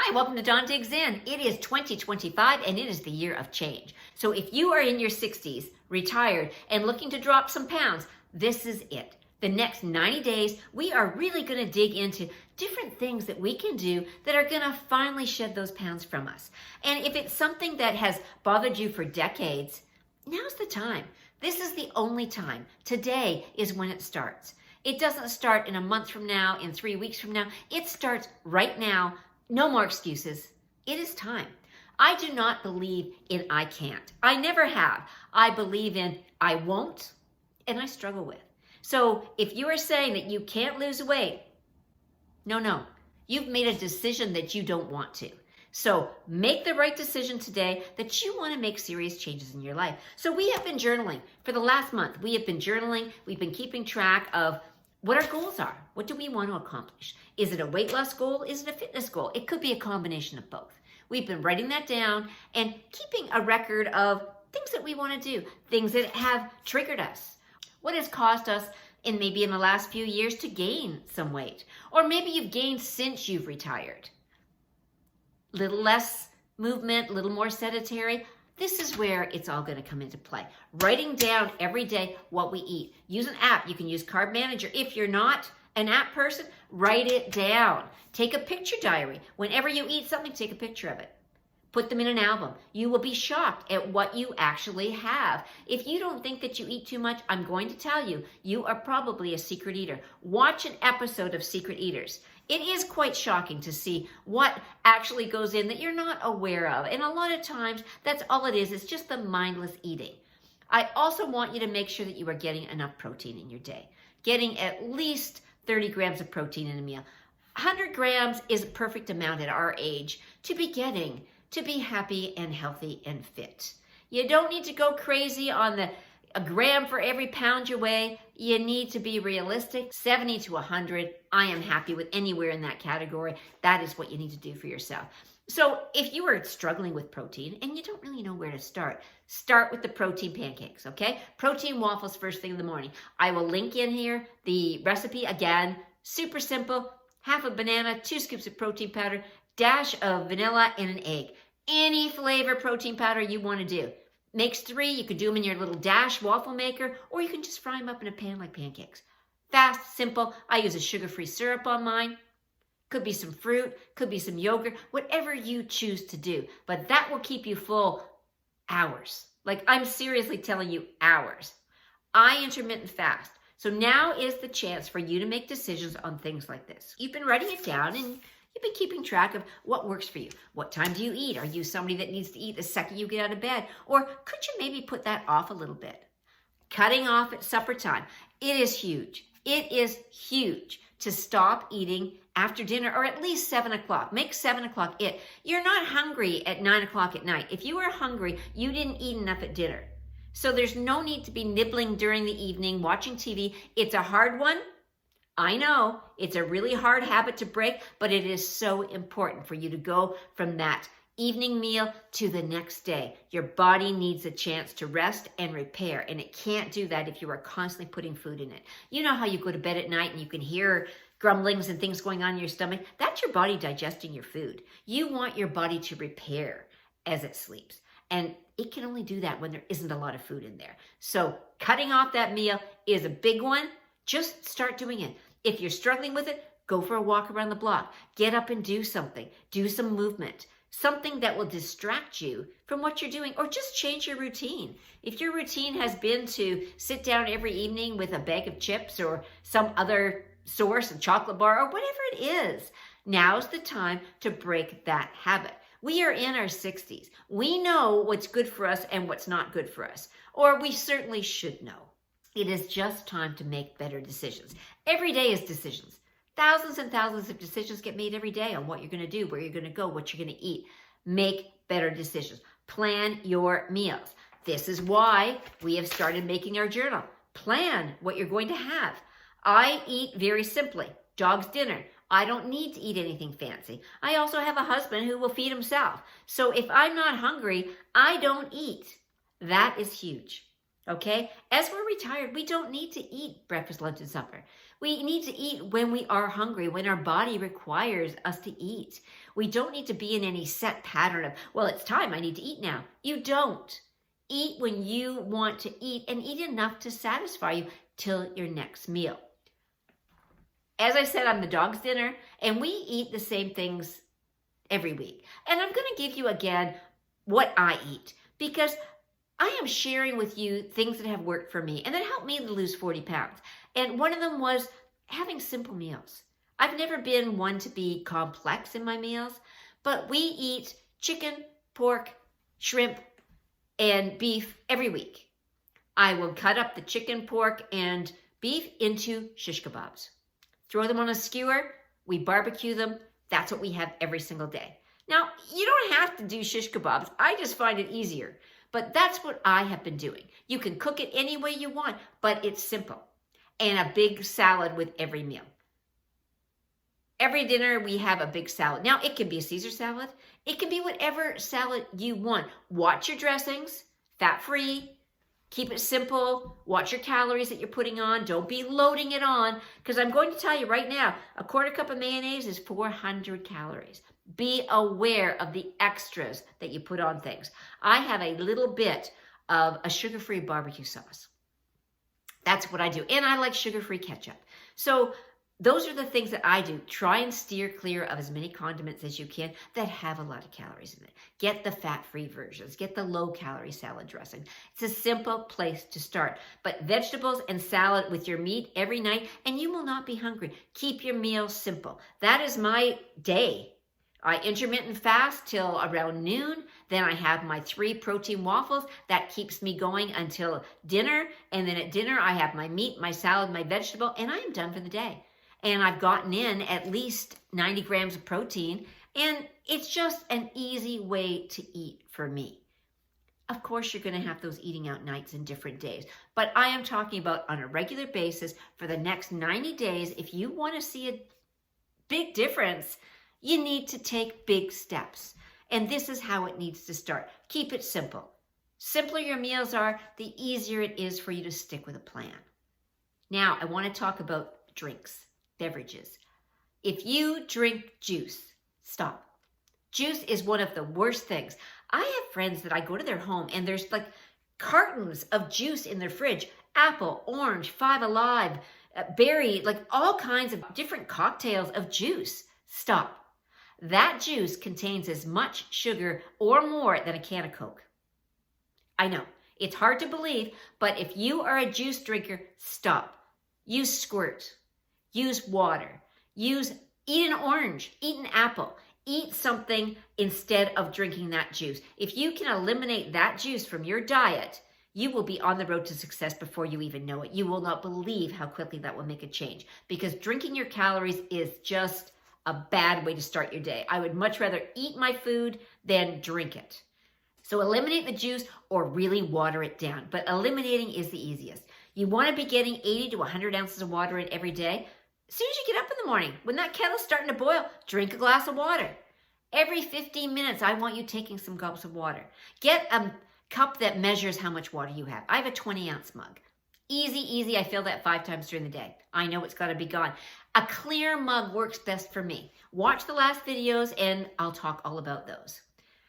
Hi, welcome to Dawn Digs In. It is 2025 and it is the year of change. So if you are in your 60s, retired, and looking to drop some pounds, this is it. The next 90 days, we are really going to dig into different things that we can do that are going to finally shed those pounds from us. And if it's something that has bothered you for decades, now's the time. This is the only time. Today is when it starts. It doesn't start in a month from now, in 3 weeks from now. It starts right now. No more excuses. It is time. I do not believe in I can't. I never have. I believe in I won't, and I struggle with. So if you are saying that you can't lose weight, no. You've made a decision that you don't want to. So make the right decision today that you want to make serious changes in your life. So we have been journaling for the last month. We have been journaling. We've been keeping track of what our goals are. What do we want to accomplish? Is it a weight loss goal? Is it a fitness goal? It could be a combination of both. We've been writing that down and keeping a record of things that we want to do, things that have triggered us. What has caused us in the last few years to gain some weight? Or maybe you've gained since you've retired. Little less movement, a little more sedentary. This is where it's all going to come into play. Writing down every day what we eat. Use an app. You can use Carb Manager. If you're not an app person, write it down. Take a picture diary. Whenever you eat something, take a picture of it. Put them in an album. You will be shocked at what you actually have. If you don't think that you eat too much, I'm going to tell you, you are probably a secret eater. Watch an episode of Secret Eaters. It is quite shocking to see what actually goes in that you're not aware of. And a lot of times, that's all it is. It's just the mindless eating. I also want you to make sure that you are getting enough protein in your day. Getting at least 30 grams of protein in a meal. 100 grams is a perfect amount at our age to be getting to be happy and healthy and fit. You don't need to go crazy on a gram for every pound you weigh. You need to be realistic. 70 to 100. I am happy with anywhere in that category. That is what you need to do for yourself. So if you are struggling with protein and you don't really know where to start with the protein pancakes, okay? Protein waffles first thing in the morning. I will link in here the recipe. Again, super simple. Half a banana, 2 scoops of protein powder, dash of vanilla, and an egg. Any flavor protein powder you want to do. Makes 3. You could do them in your little Dash waffle maker, or you can just fry them up in a pan like pancakes. Fast, simple. I use a sugar-free syrup on mine. Could be some fruit, could be some yogurt, whatever you choose to do. But that will keep you full hours. Like, I'm seriously telling you, hours. I intermittent fast. So now is the chance for you to make decisions on things like this. You've been writing it down and you've been keeping track of what works for you. What time do you eat? Are you somebody that needs to eat the second you get out of bed? Or could you maybe put that off a little bit? Cutting off at supper time. It is huge. It is huge to stop eating after dinner, or at least 7 o'clock. Make 7 o'clock it. You're not hungry at 9 o'clock at night. If you are hungry, you didn't eat enough at dinner. So there's no need to be nibbling during the evening, watching TV. It's a hard one. I know it's a really hard habit to break, but it is so important for you to go from that evening meal to the next day. Your body needs a chance to rest and repair, and it can't do that if you are constantly putting food in it. You know how you go to bed at night and you can hear grumblings and things going on in your stomach? That's your body digesting your food. You want your body to repair as it sleeps, and it can only do that when there isn't a lot of food in there. So cutting off that meal is a big one. Just start doing it. If you're struggling with it, go for a walk around the block. Get up and do something. Do some movement. Something that will distract you from what you're doing, or just change your routine. If your routine has been to sit down every evening with a bag of chips or some other source, a chocolate bar, or whatever it is, now's the time to break that habit. We are in our 60s. We know what's good for us and what's not good for us, or we certainly should know. It is just time to make better decisions. Every day is decisions. Thousands and thousands of decisions get made every day on what you're going to do, where you're going to go, what you're going to eat. Make better decisions. Plan your meals. This is why we have started making our journal. Plan what you're going to have. I eat very simply. Dog's dinner. I don't need to eat anything fancy. I also have a husband who will feed himself. So if I'm not hungry, I don't eat. That is huge. Okay? As we're retired, we don't need to eat breakfast, lunch, and supper. We need to eat when we are hungry, when our body requires us to eat. We don't need to be in any set pattern of, well, it's time, I need to eat now. You don't. Eat when you want to eat and eat enough to satisfy you till your next meal. As I said, I'm the dog's dinner, and we eat the same things every week. And I'm going to give you again what I eat, because I am sharing with you things that have worked for me and that helped me to lose 40 pounds. And one of them was having simple meals. I've never been one to be complex in my meals, but we eat chicken, pork, shrimp, and beef every week. I will cut up the chicken, pork, and beef into shish kebabs. Throw them on a skewer, we barbecue them. That's what we have every single day. Now, you don't have to do shish kebabs. I just find it easier. But that's what I have been doing. You can cook it any way you want, but it's simple. And a big salad with every meal. Every dinner we have a big salad. Now, it can be a Caesar salad. It can be whatever salad you want. Watch your dressings, fat-free. Keep it simple. Watch your calories that you're putting on. Don't be loading it on, because I'm going to tell you right now, a quarter cup of mayonnaise is 400 calories. Be aware of the extras that you put on things. I have a little bit of a sugar-free barbecue sauce. That's what I do. And I like sugar-free ketchup. So those are the things that I do. Try and steer clear of as many condiments as you can that have a lot of calories in it. Get the fat-free versions. Get the low-calorie salad dressing. It's a simple place to start. But vegetables and salad with your meat every night, and you will not be hungry. Keep your meals simple. That is my day. I intermittent fast till around noon. Then I have my 3 protein waffles. That keeps me going until dinner. And then at dinner, I have my meat, my salad, my vegetable, and I am done for the day. And I've gotten in at least 90 grams of protein. And it's just an easy way to eat for me. Of course, you're going to have those eating out nights and different days. But I am talking about on a regular basis for the next 90 days. If you want to see a big difference, you need to take big steps. And this is how it needs to start. Keep it simple. Simpler your meals are, the easier it is for you to stick with a plan. Now, I want to talk about drinks, beverages. If you drink juice, stop. Juice is one of the worst things. I have friends that I go to their home and there's like cartons of juice in their fridge. Apple, orange, 5 Alive, berry, like all kinds of different cocktails of juice. Stop. That juice contains as much sugar or more than a can of Coke. I know, it's hard to believe, but if you are a juice drinker, stop. Use squirt. Use water. Eat an orange. Eat an apple. Eat something instead of drinking that juice. If you can eliminate that juice from your diet, you will be on the road to success before you even know it. You will not believe how quickly that will make a change, because drinking your calories is just a bad way to start your day. I would much rather eat my food than drink it. So eliminate the juice or really water it down. But eliminating is the easiest. You want to be getting 80 to 100 ounces of water in every day. As soon as you get up in the morning, when that kettle's starting to boil, drink a glass of water. Every 15 minutes, I want you taking some gulps of water. Get a cup that measures how much water you have. I have a 20-ounce mug. Easy. I fill that 5 times during the day. I know it's got to be gone. A clear mug works best for me. Watch the last videos and I'll talk all about those.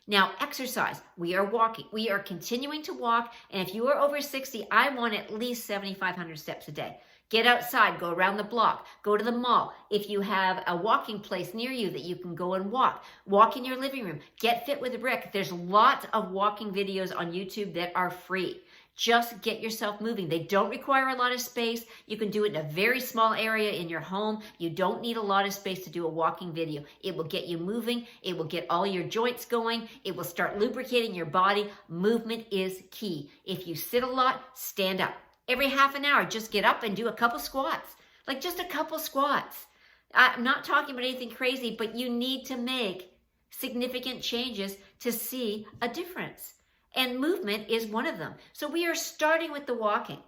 Now, exercise. We are walking. We are continuing to walk. And if you are over 60, I want at least 7,500 steps a day. Get outside, go around the block, go to the mall. If you have a walking place near you that you can go and walk in your living room. Get fit with a brick. There's lots of walking videos on YouTube that are free. Just get yourself moving. They don't require a lot of space. You can do it in a very small area in your home. You don't need a lot of space to do a walking video. It will get you moving. It will get all your joints going. It will start lubricating your body. Movement is key. If you sit a lot, stand up. Every half an hour, just get up and do a couple squats. Like just a couple squats. I'm not talking about anything crazy, but you need to make significant changes to see a difference. And movement is one of them. So we are starting with the walking.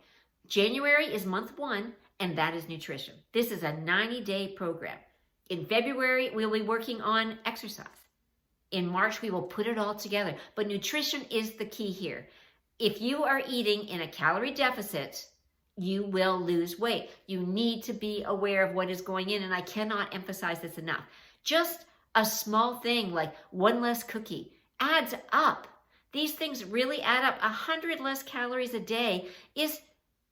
January is month 1, and that is nutrition. This is a 90-day program. In February, we'll be working on exercise. In March, we will put it all together. But nutrition is the key here. If you are eating in a calorie deficit, you will lose weight. You need to be aware of what is going in, and I cannot emphasize this enough. Just a small thing like one less cookie adds up. These things really add up. 100 less calories a day is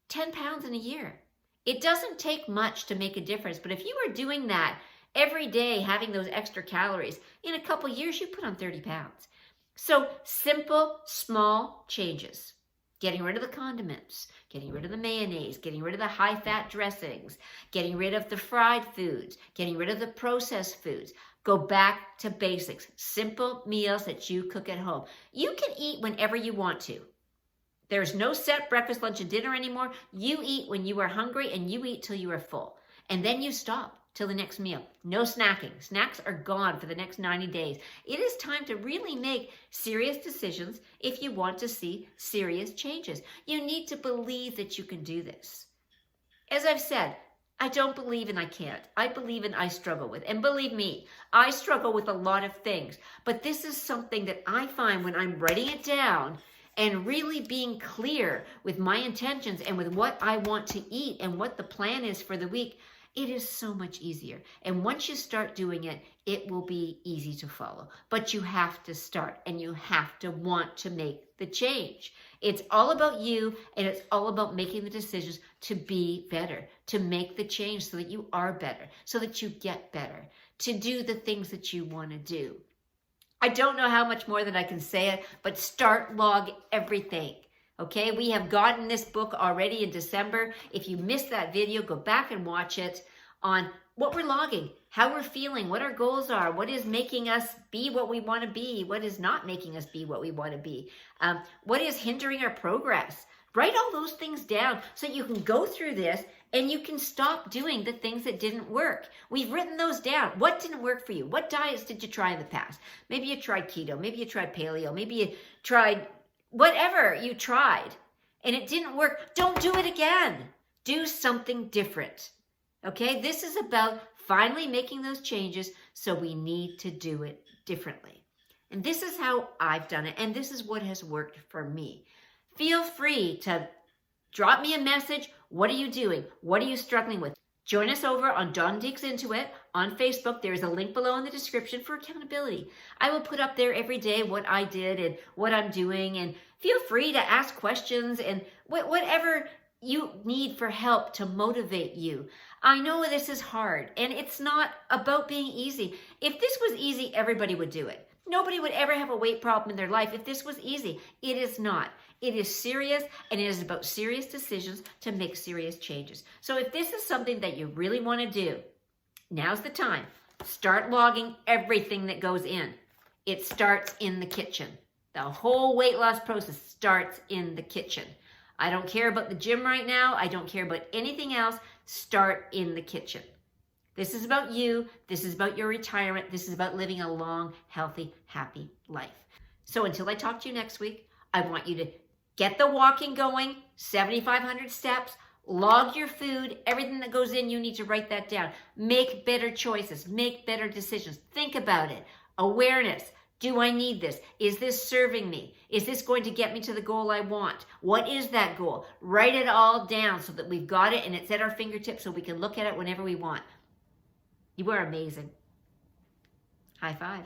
10 pounds in a year. It doesn't take much to make a difference, but if you are doing that every day, having those extra calories, in a couple years, you put on 30 pounds. So simple, small changes. Getting rid of the condiments, getting rid of the mayonnaise, getting rid of the high-fat dressings, getting rid of the fried foods, getting rid of the processed foods. Go back to basics. Simple meals that you cook at home. You can eat whenever you want to. There's no set breakfast, lunch, and dinner anymore. You eat when you are hungry, and you eat till you are full. And then you stop till the next meal. No snacking. Snacks are gone for the next 90 days. It is time to really make serious decisions if you want to see serious changes. You need to believe that you can do this. As I've said, I don't believe in I can't. I believe in I struggle with. And believe me, I struggle with a lot of things. But this is something that I find when I'm writing it down and really being clear with my intentions and with what I want to eat and what the plan is for the week, it is so much easier. And once you start doing it, it will be easy to follow. But you have to start, and you have to want to make the change. It's all about you, and it's all about making the decisions to be better, to make the change so that you are better, so that you get better, to do the things that you want to do. I don't know how much more that I can say it, but start log everything. Okay, we have gotten this book already in December. If you missed that video, go back and watch it on what we're logging, how we're feeling, what our goals are, what is making us be what we want to be, what is not making us be what we want to be, what is hindering our progress. Write all those things down so you can go through this and you can stop doing the things that didn't work. We've written those down. What didn't work for you? What diets did you try in the past? Maybe you tried keto, maybe you tried paleo, maybe you tried whatever you tried and it didn't work. Don't do it again. Do something different. Okay, this is about finally making those changes, so we need to do it differently. And this is how I've done it, and this is what has worked for me. Feel free to drop me a message. What are you doing? What are you struggling with? Join us over on Dawn Digs Into It on Facebook. There is a link below in the description for accountability. I will put up there every day what I did and what I'm doing, and feel free to ask questions and whatever you need for help to motivate you. I know this is hard, and it's not about being easy. If this was easy, everybody would do it. Nobody would ever have a weight problem in their life if this was easy. It is not. It is serious, and it is about serious decisions to make serious changes. So if this is something that you really want to do, now's the time. Start logging everything that goes in. It starts in the kitchen. The whole weight loss process starts in the kitchen. I don't care about the gym right now. I don't care about anything else. Start in the kitchen. This is about you. This is about your retirement. This is about living a long, healthy, happy life. So until I talk to you next week, I want you to get the walking going, 7,500 steps, log your food, everything that goes in, you need to write that down. Make better choices, make better decisions. Think about it. Awareness. Do I need this? Is this serving me? Is this going to get me to the goal I want? What is that goal? Write it all down so that we've got it and it's at our fingertips so we can look at it whenever we want. You are amazing. High five.